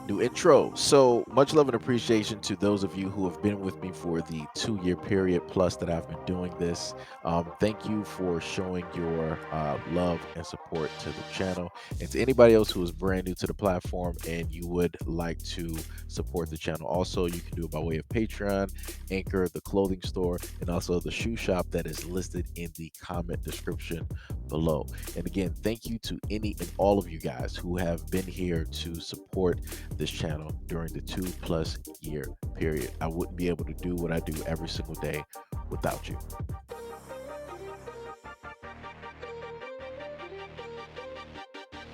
New intro. So much love and appreciation to those of you who have been with me for the 2 year period plus that I've been doing this. Thank you for showing your love and support to the channel. And to anybody else who is brand new to the platform and you would like to support the channel, also, you can do it by way of Patreon, Anchor, the clothing store, and also the shoe shop that is listed in the comment description below. And again, thank you to any and all of you guys who have been here to support this channel during the 2+ year period. I wouldn't be able to do what I do every single day without you.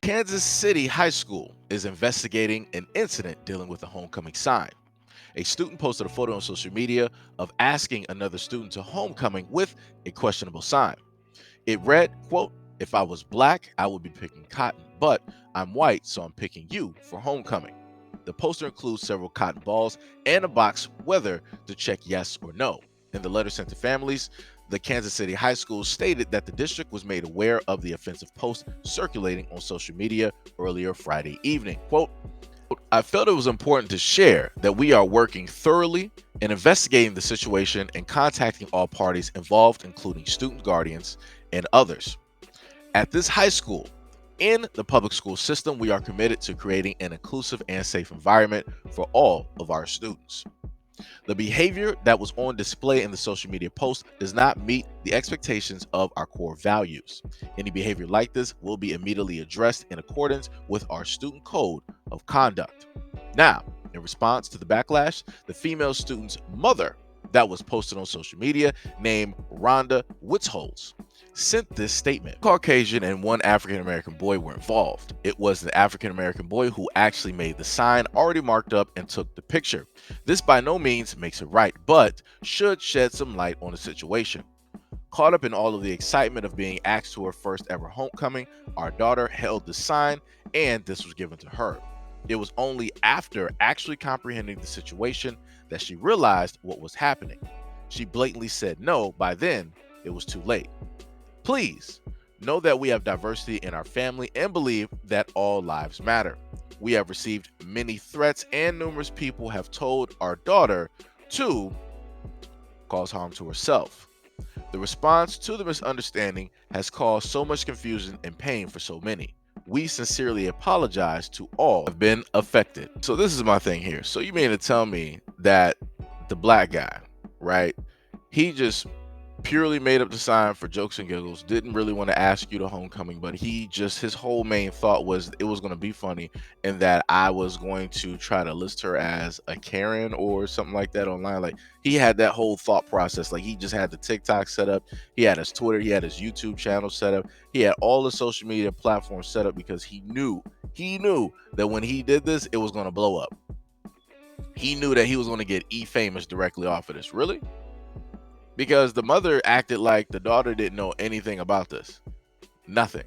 Kansas City High School is investigating an incident dealing with a homecoming sign. A student posted a photo on social media of asking another student to homecoming with a questionable sign. It read, quote, "If I was black, I would be picking cotton, but I'm white, so I'm picking you for homecoming." The poster includes several cotton balls and a box whether to check yes or no. In the letter sent to families, the Kansas City High School stated that the district was made aware of the offensive post circulating on social media earlier Friday evening. Quote, "I felt it was important to share that we are working thoroughly in investigating the situation and contacting all parties involved, including student guardians and others. At this high school, in the public school system, we are committed to creating an inclusive and safe environment for all of our students. The behavior that was on display in the social media post does not meet the expectations of our core values. Any behavior like this will be immediately addressed in accordance with our student code of conduct." Now, in response to the backlash, the female student's mother that was posted on social media, named Rhonda Witzholz, sent this statement. Caucasian and one African American boy were involved. It was the African American boy who actually made the sign, already marked up, and took the picture. This by no means makes it right, but should shed some light on the situation. Caught up in all of the excitement of being asked to her first ever homecoming, our daughter held the sign and this was given to her. It was only after actually comprehending the situation that she realized what was happening. She blatantly said no. By then, it was too late. Please know that we have diversity in our family and believe that all lives matter. We have received many threats and numerous people have told our daughter to cause harm to herself. The response to the misunderstanding has caused so much confusion and pain for so many. We sincerely apologize to all who have been affected. So this is my thing here. So you mean to tell me that the black guy, right? He just purely made up the sign for jokes and giggles, didn't really want to ask you to homecoming, but his whole main thought was it was going to be funny and that I was going to try to list her as a Karen or something like that online. Like, he had that whole thought process. Like, he just had the TikTok set up, he had his Twitter, he had his YouTube channel set up, he had all the social media platforms set up because he knew that when he did this, it was going to blow up. He knew that he was going to get famous directly off of this. Really? Because the mother acted like the daughter didn't know anything about this. Nothing.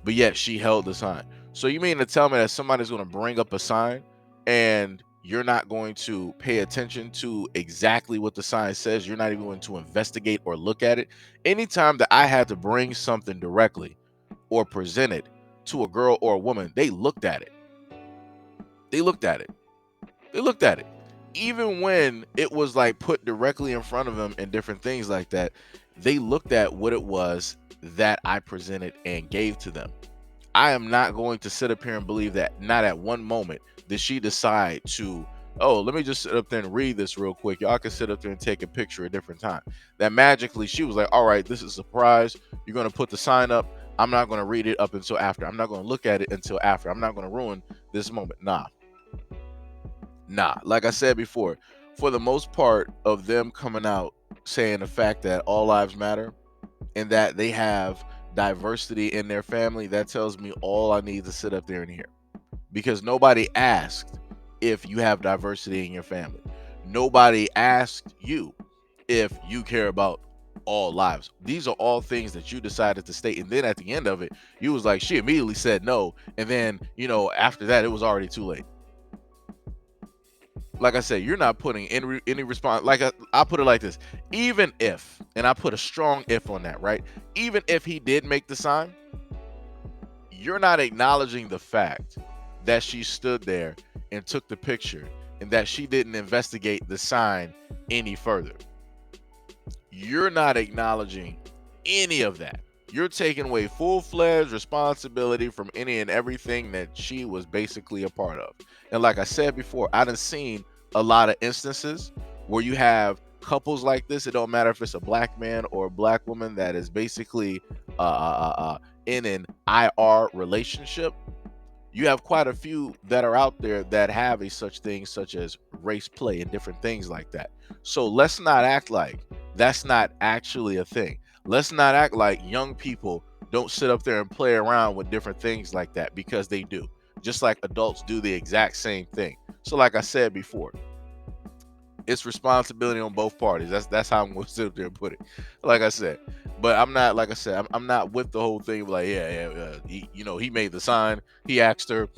But yet she held the sign. So you mean to tell me that somebody's going to bring up a sign and you're not going to pay attention to exactly what the sign says? You're not even going to investigate or look at it? Anytime that I had to bring something directly or present it to a girl or a woman, they looked at it. They looked at it. They looked at it. Even when it was like put directly in front of them and different things like that, they looked at what it was that I presented and gave to them. I am not going to sit up here and believe that not at one moment did she decide to, oh, let me just sit up there and read this real quick. Y'all can sit up there and take a picture at a different time. That magically she was like, all right, this is a surprise. You're going to put the sign up. I'm not going to read it up until after. I'm not going to look at it until after. I'm not going to ruin this moment. Nah, like I said before, for the most part of them coming out saying the fact that all lives matter and that they have diversity in their family, that tells me all I need to sit up there and hear. Because nobody asked if you have diversity in your family. Nobody asked you if you care about all lives. These are all things that you decided to state. And then at the end of it, you was like, she immediately said no. And then, after that, it was already too late. Like I said, you're not putting any response. Like I put it like this: even if, and I put a strong if on that, right? Even if he did make the sign, you're not acknowledging the fact that she stood there and took the picture and that she didn't investigate the sign any further. You're not acknowledging any of that. You're taking away full-fledged responsibility from any and everything that she was basically a part of. And like I said before, I done seen a lot of instances where you have couples like this. It don't matter if it's a black man or a black woman that is basically in an IR relationship. You have quite a few that are out there that have a such thing such as race play and different things like that. So let's not act like that's not actually a thing. Let's not act like young people don't sit up there and play around with different things like that, because they do. Just like adults do the exact same thing. So like I said before, it's responsibility on both parties. That's how I'm going to sit up there and put it. Like I said, but I'm not, like I said, I'm not with the whole thing of like, he made the sign. He asked her.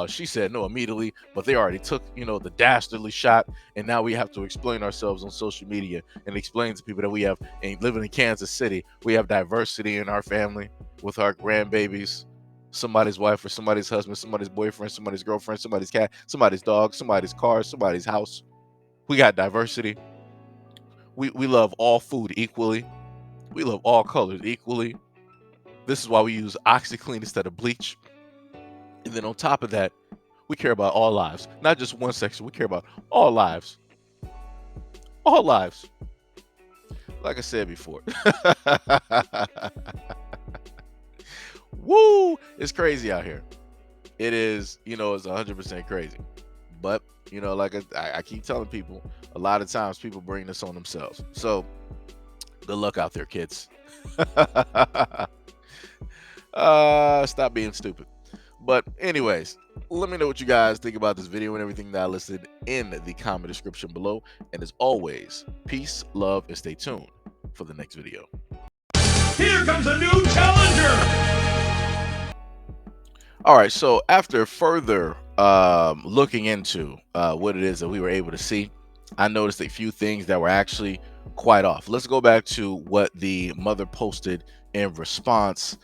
She said no immediately, but they already took, the dastardly shot, and now we have to explain ourselves on social media and explain to people that we have, and living in Kansas City, we have diversity in our family with our grandbabies. Somebody's wife or somebody's husband, somebody's boyfriend, somebody's girlfriend, somebody's cat, somebody's dog, somebody's car, somebody's house. We got diversity. We love all food equally. We love all colors equally. This is why we use OxyClean instead of bleach. And then on top of that, we care about all lives, not just one section. We care about all lives. All lives. Like I said before. Woo! It's crazy out here. It is, it's 100% crazy. But, like I keep telling people, a lot of times people bring this on themselves. So, good luck out there, kids. Stop being stupid. But anyways, let me know what you guys think about this video and everything that I listed in the comment description below. And as always, peace, love, and stay tuned for the next video. Here comes a new challenger! All right, so after further looking into what it is that we were able to see, I noticed a few things that were actually quite off. Let's go back to what the mother posted in response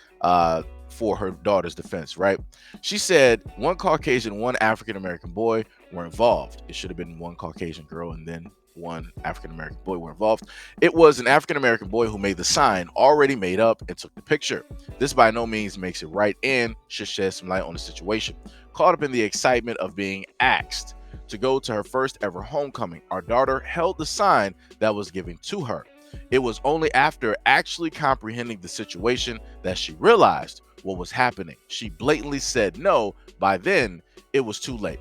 for her daughter's defense, right? She said one Caucasian, one African-American boy were involved. It should have been one Caucasian girl and then one African-American boy were involved. It was an African-American boy who made the sign already made up and took the picture. This by no means makes it right and should shed some light on the situation. Caught up in the excitement of being asked to go to her first ever homecoming, our daughter held the sign that was given to her. It was only after actually comprehending the situation that she realized what was happening. She blatantly said no. By then, it was too late.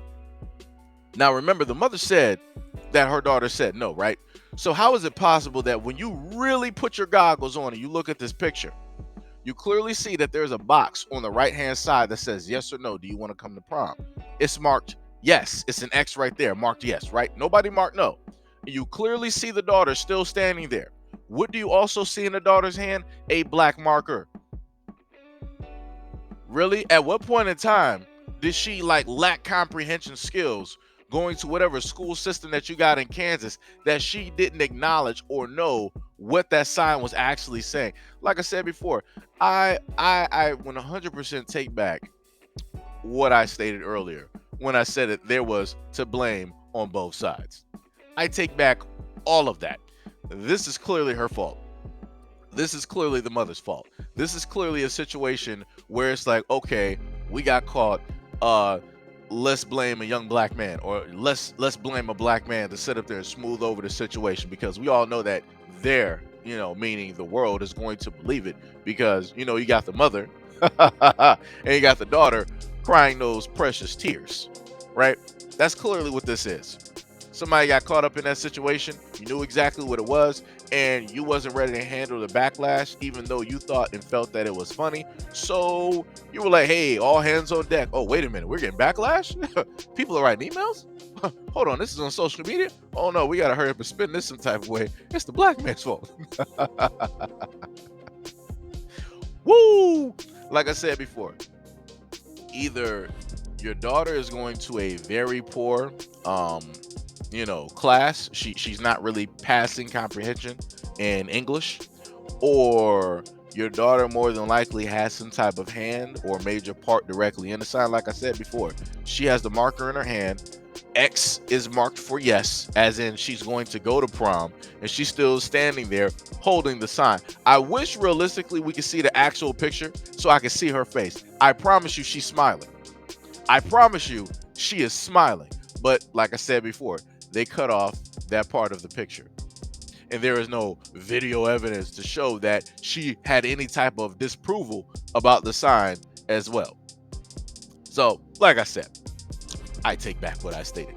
Now, remember, the mother said that her daughter said no, right? So how is it possible that when you really put your goggles on and you look at this picture, you clearly see that there's a box on the right-hand side that says yes or no, do you want to come to prom? It's marked yes. It's an X right there, marked yes, right? Nobody marked no. You clearly see the daughter still standing there. What do you also see in the daughter's hand? A black marker. Really? At what point in time did she lack comprehension skills going to whatever school system that you got in Kansas that she didn't acknowledge or know what that sign was actually saying? Like I said before, I 100% take back what I stated earlier when I said that there was to blame on both sides. I take back all of that. This is clearly her fault. This is clearly the mother's fault. This is clearly a situation where it's like, okay, we got caught. Let's blame a young black man, or let's blame a black man to sit up there and smooth over the situation, because we all know that they're, meaning the world, is going to believe it, because you got the mother and you got the daughter crying those precious tears, right? That's clearly what this is. Somebody got caught up in that situation. You knew exactly what it was, and you wasn't ready to handle the backlash, even though you thought and felt that it was funny. So you were like, hey, all hands on deck. Oh, wait a minute, we're getting backlash? People are writing emails? Hold on, this is on social media? Oh no, we gotta hurry up and spin this some type of way. It's the black man's fault. Woo! Like I said before, either your daughter is going to a very poor class, she's not really passing comprehension in English, or Your daughter more than likely has some type of hand or major part directly in the sign. Like I said before, she has the marker in her hand. X is marked for yes, as in she's going to go to prom, and she's still standing there holding the sign. I wish realistically we could see the actual picture so I could see her face. I promise you she's smiling. I promise you she is smiling. But like I said before, they cut off that part of the picture. And there is no video evidence to show that she had any type of disapproval about the sign as well. So, like I said, I take back what I stated.